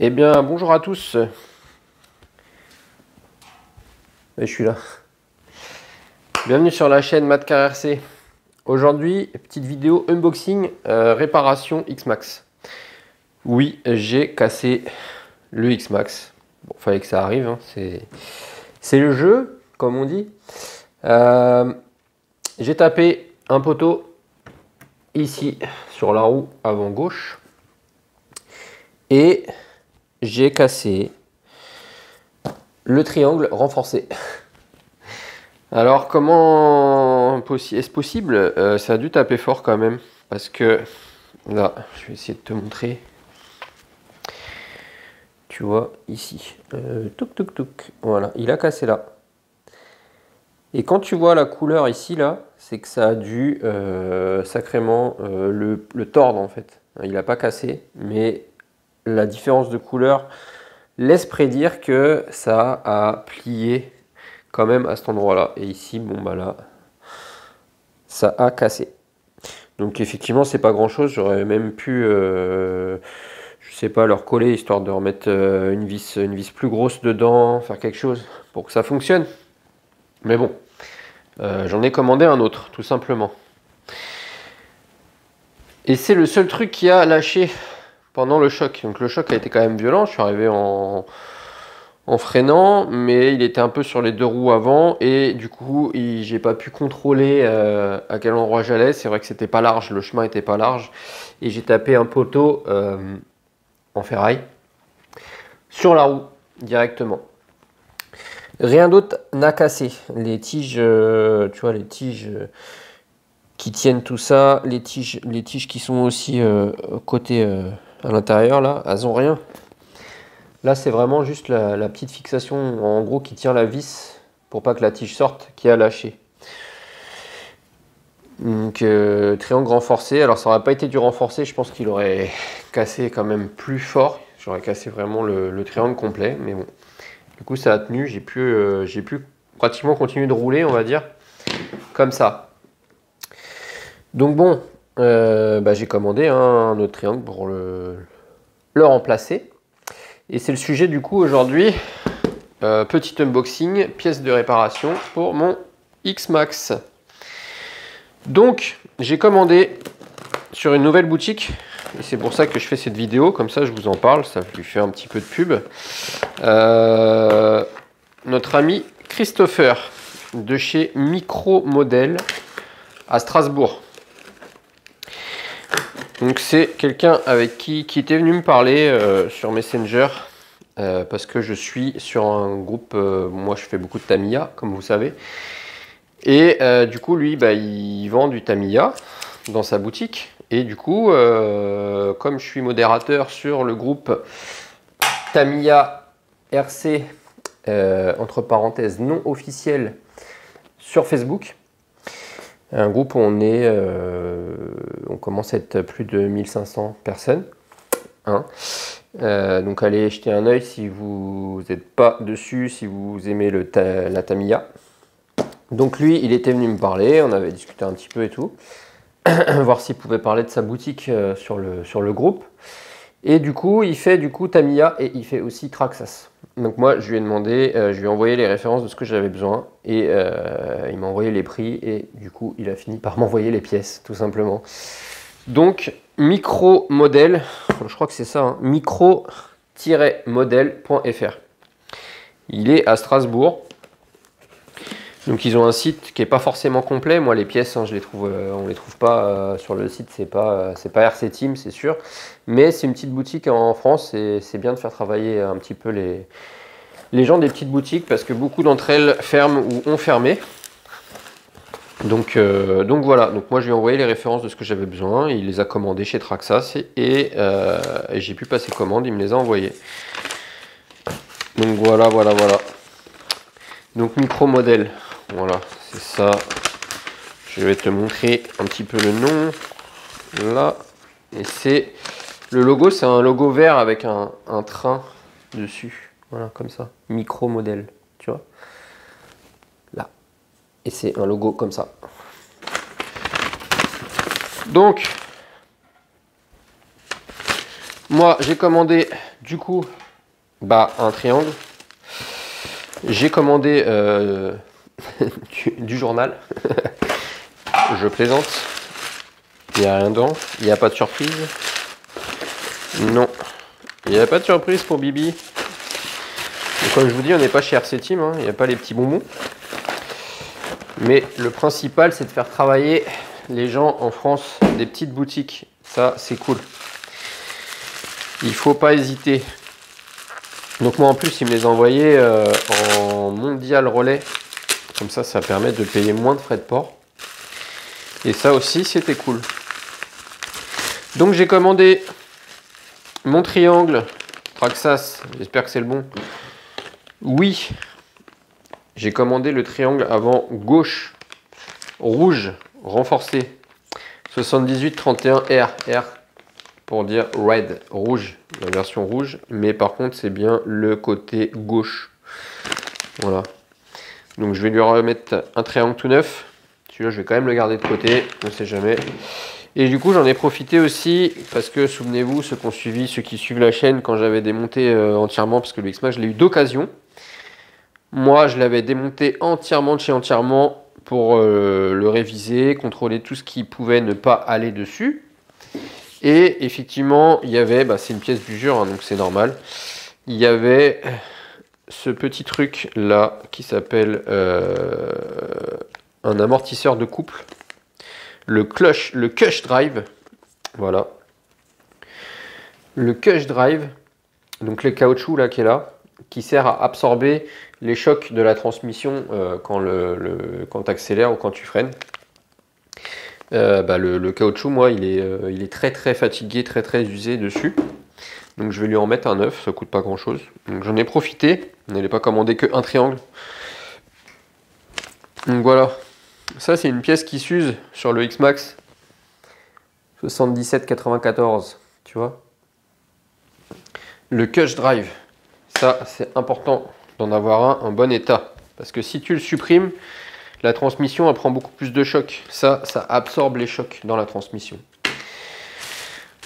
Eh bien, bonjour à tous. Je suis là. Bienvenue sur la chaîne MatCarRC. Aujourd'hui, petite vidéo unboxing, réparation X-Max. Oui, j'ai cassé le X-Max. Bon, fallait que ça arrive, hein. C'est le jeu, comme on dit. J'ai tapé un poteau ici sur la roue avant gauche. Et j'ai cassé le triangle renforcé. Alors comment est-ce possible? Ça a dû taper fort quand même. Parce que là, je vais essayer de te montrer. Tu vois ici. Touc touc touc. Voilà, il a cassé là. Et quand tu vois la couleur ici là, c'est que ça a dû sacrément le tordre en fait. Il n'a pas cassé, mais la différence de couleur laisse prédire que ça a plié quand même à cet endroit-là. Et ici, bon bah là, ça a cassé. Donc effectivement, c'est pas grand-chose. J'aurais même pu, je sais pas, leur coller histoire de remettre une vis plus grosse dedans, faire quelque chose pour que ça fonctionne. Mais bon, j'en ai commandé un autre, tout simplement. Et c'est le seul truc qui a lâché pendant le choc. Donc le choc a été quand même violent. Je suis arrivé en freinant, mais il était un peu sur les deux roues avant et du coup j'ai pas pu contrôler à quel endroit j'allais. C'est vrai que c'était pas large, le chemin était pas large et j'ai tapé un poteau en ferraille sur la roue directement. Rien d'autre n'a cassé. Les tiges, tu vois, les tiges qui tiennent tout ça, les tiges qui sont aussi côté à l'intérieur là, elles ont rien. Là, c'est vraiment juste la petite fixation, en gros, qui tient la vis pour pas que la tige sorte, qui a lâché. Donc, triangle renforcé. Alors, ça n'aurait pas été du renforcé, je pense qu'il aurait cassé quand même plus fort. J'aurais cassé vraiment le triangle complet, mais bon. Du coup, ça a tenu. J'ai pu pratiquement continuer de rouler, on va dire, comme ça. Donc, bon, j'ai commandé un autre triangle pour le remplacer. Et c'est le sujet du coup aujourd'hui, petit unboxing, pièce de réparation pour mon X-Max. Donc j'ai commandé sur une nouvelle boutique, et c'est pour ça que je fais cette vidéo, comme ça je vous en parle, ça lui fait un petit peu de pub. Notre ami Christopher de chez Micro Model à Strasbourg. Donc c'est quelqu'un avec qui était venu me parler sur Messenger parce que je suis sur un groupe, moi je fais beaucoup de Tamiya comme vous savez, et du coup lui il vend du Tamiya dans sa boutique, et du coup comme je suis modérateur sur le groupe Tamiya RC entre parenthèses non officiel sur Facebook, un groupe où on commence à être plus de 1500 personnes. Hein. Donc allez jeter un œil si vous n'êtes pas dessus, si vous aimez la Tamiya. Donc lui, il était venu me parler, on avait discuté un petit peu et tout, voir s'il pouvait parler de sa boutique sur le groupe. Et du coup, il fait Tamiya et il fait aussi Traxxas. Donc moi, je lui ai demandé, je lui ai envoyé les références de ce que j'avais besoin, et il m'a envoyé les prix, et du coup, il a fini par m'envoyer les pièces, tout simplement. Donc, Micro Model, je crois que c'est ça, hein, micro-model.fr. Il est à Strasbourg. Donc ils ont un site qui n'est pas forcément complet. Moi les pièces, hein, on les trouve pas sur le site, c'est pas RC Team, c'est sûr. Mais c'est une petite boutique en France, et c'est bien de faire travailler un petit peu les gens des petites boutiques, parce que beaucoup d'entre elles ferment ou ont fermé. Donc voilà, donc moi je lui ai envoyé les références de ce que j'avais besoin, il les a commandés chez Traxxas, et j'ai pu passer commande, il me les a envoyés. Donc voilà. Donc Micro Model, voilà, c'est ça. Je vais te montrer un petit peu le nom, là. Et c'est, le logo, c'est un logo vert avec un train dessus. Voilà, comme ça, Micro Model, tu vois. Là. Et c'est un logo comme ça. Donc, moi, j'ai commandé du coup, bah, un triangle. J'ai commandé du journal. Je plaisante. Il n'y a rien dedans. Il n'y a pas de surprise. Non. Il n'y a pas de surprise pour Bibi. Et comme je vous dis, on n'est pas chez RC Team. Hein. Il n'y a pas les petits bonbons. Mais le principal, c'est de faire travailler les gens en France des petites boutiques. Ça, c'est cool. Il faut pas hésiter. Donc moi, en plus, il me les a envoyés en mondial relais. Comme ça permet de payer moins de frais de port. Et ça aussi, c'était cool. Donc j'ai commandé mon triangle Traxxas. J'espère que c'est le bon. Oui. J'ai commandé le triangle avant gauche. Rouge. Renforcé. 7831R. R pour dire red. Rouge. La version rouge. Mais par contre, c'est bien le côté gauche. Voilà. Donc je vais lui remettre un triangle tout neuf. Celui-là, je vais quand même le garder de côté. On ne sait jamais. Et du coup, j'en ai profité aussi parce que, souvenez-vous, ceux qui suivent la chaîne, quand j'avais démonté entièrement, parce que le X-Max, je l'ai eu d'occasion. Moi, je l'avais démonté entièrement de chez entièrement pour le réviser, contrôler tout ce qui pouvait ne pas aller dessus. Et effectivement, il y avait, bah, c'est une pièce d'usure, hein, donc c'est normal. Il y avait ce petit truc là qui s'appelle un amortisseur de couple. Le Cush Drive, voilà. Le Cush Drive, donc le caoutchouc là qui est là, qui sert à absorber les chocs de la transmission quand tu accélères ou quand tu freines. Le caoutchouc, moi, il est très très fatigué, très très usé dessus. Donc je vais lui en mettre un neuf, ça coûte pas grand chose. Donc j'en ai profité, on n'allait pas commander qu'un triangle. Donc voilà. Ça, c'est une pièce qui s'use sur le X-Max 77,94, tu vois. Le Cush Drive, ça, c'est important d'en avoir un en bon état. Parce que si tu le supprimes, la transmission, elle prend beaucoup plus de chocs. Ça absorbe les chocs dans la transmission.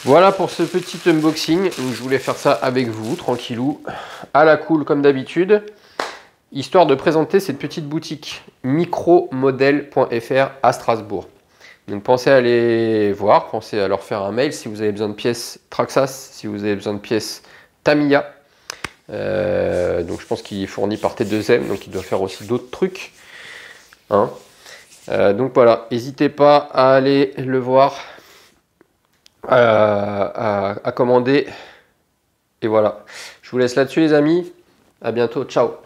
Voilà pour ce petit unboxing. Donc, je voulais faire ça avec vous, tranquillou, à la cool comme d'habitude. Histoire de présenter cette petite boutique micromodel.fr à Strasbourg. Donc pensez à aller voir, pensez à leur faire un mail si vous avez besoin de pièces Traxxas, si vous avez besoin de pièces Tamiya. Donc je pense qu'il est fourni par T2M, donc il doit faire aussi d'autres trucs. Hein. Donc voilà, n'hésitez pas à aller le voir, à commander. Et voilà, je vous laisse là-dessus les amis. À bientôt, ciao.